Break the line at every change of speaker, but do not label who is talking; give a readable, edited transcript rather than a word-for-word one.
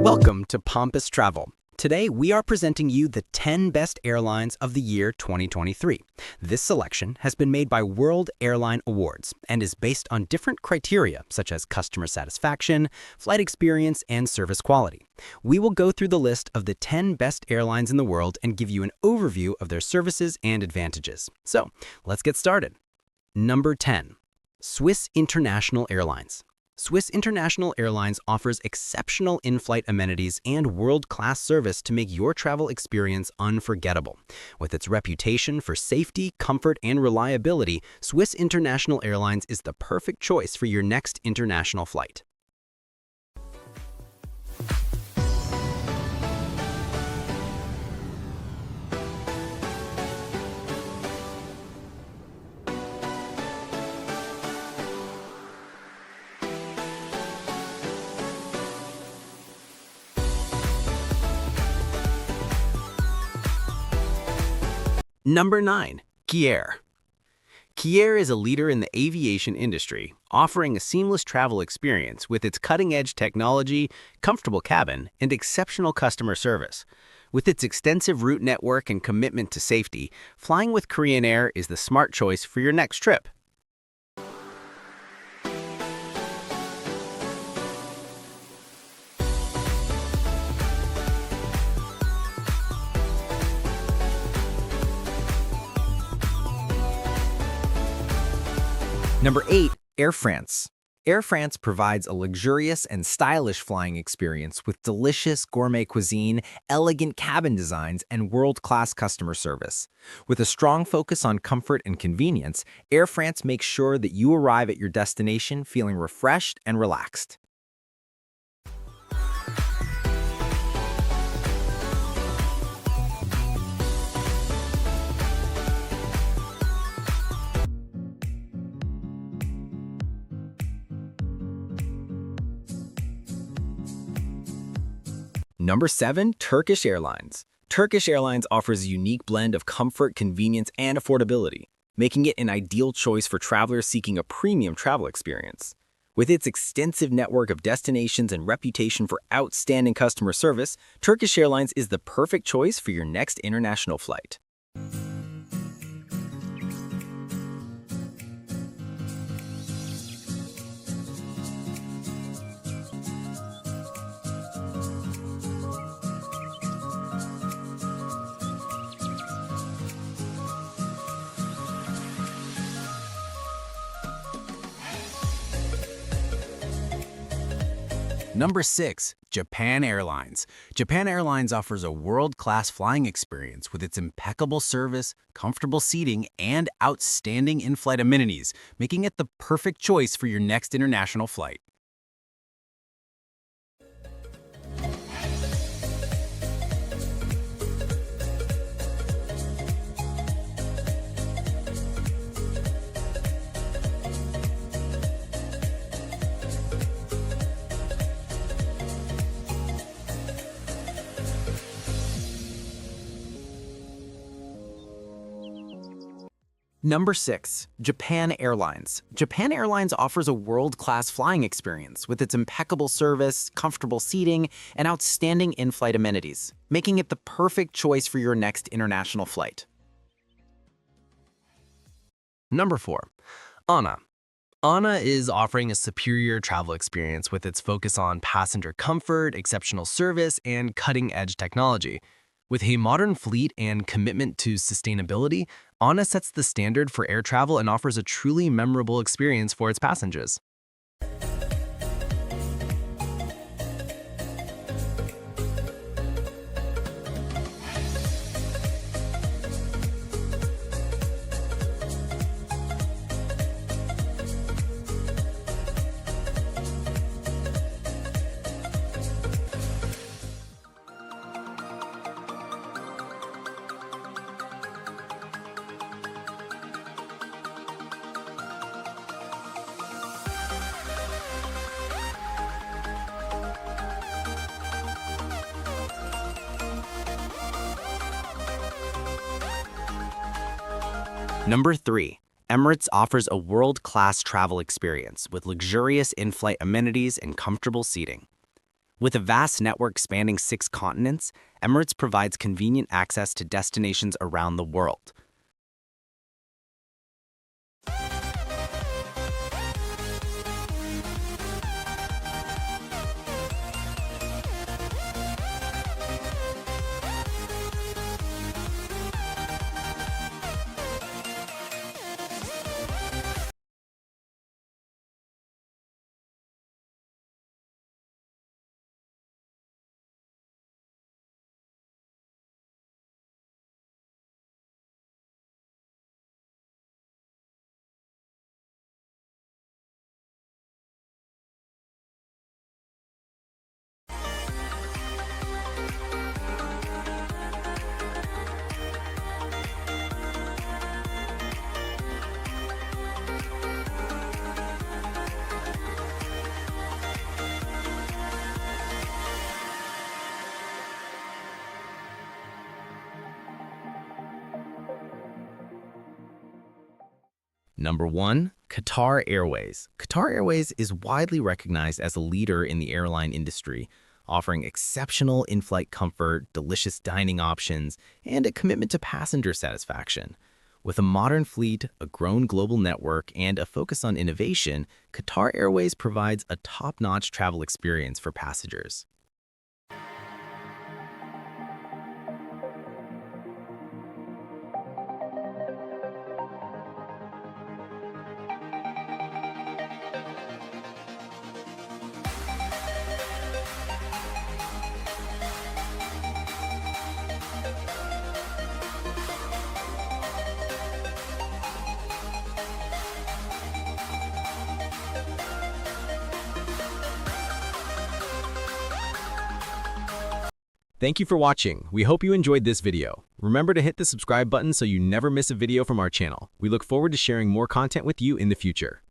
Welcome to Pompous Travel. Today, we are presenting you the 10 best airlines of the year 2023. This selection has been made by World Airline Awards and is based on different criteria such as customer satisfaction, flight experience, and service quality. We will go through the list of the 10 best airlines in the world and give you an overview of their services and advantages. So, let's get started. Number 10. Swiss International Airlines. Swiss International Airlines offers exceptional in-flight amenities and world-class service to make your travel experience unforgettable. With its reputation for safety, comfort, and reliability, Swiss International Airlines is the perfect choice for your next international flight. Number 9. Kier. Kier is a leader in the aviation industry, offering a seamless travel experience with its cutting-edge technology, comfortable cabin, and exceptional customer service. With its extensive route network and commitment to safety, flying with Korean Air is the smart choice for your next trip.
Number 8. Air France. Air France provides a luxurious and stylish flying experience with delicious gourmet cuisine, elegant cabin designs, and world-class customer service. With a strong focus on comfort and convenience, Air France makes sure that you arrive at your destination feeling refreshed and relaxed. Number 7. Turkish Airlines. Turkish Airlines offers a unique blend of comfort, convenience, and affordability, making it an ideal choice for travelers seeking a premium travel experience. With its extensive network of destinations and reputation for outstanding customer service, Turkish Airlines is the perfect choice for your next international flight.
Number 6. Japan Airlines. Japan Airlines offers a world-class flying experience with its impeccable service, comfortable seating, and outstanding in-flight amenities, making it the perfect choice for your next international flight.
Number 6. Japan Airlines. Japan Airlines offers a world-class flying experience with its impeccable service, comfortable seating, and outstanding in-flight amenities, making it the perfect choice for your next international flight.
Number 4. ANA. ANA is offering a superior travel experience with its focus on passenger comfort, exceptional service, and cutting-edge technology. With a modern fleet and commitment to sustainability, ANA sets the standard for air travel and offers a truly memorable experience for its passengers.
Number 3.
Emirates offers a world-class travel experience with luxurious in-flight amenities and comfortable seating. With a vast network spanning 6 continents, Emirates provides convenient access to destinations around the world.
Number 1. Qatar Airways. Qatar Airways is widely recognized as a leader in the airline industry, offering exceptional in-flight comfort, delicious dining options, and a commitment to passenger satisfaction. With a modern fleet, a grown global network, and a focus on innovation, Qatar Airways provides a top-notch travel experience for passengers. Thank you for watching. We hope you enjoyed this video. Remember to hit the subscribe button so you never miss a video from our channel. We look forward to sharing more content with you in the future.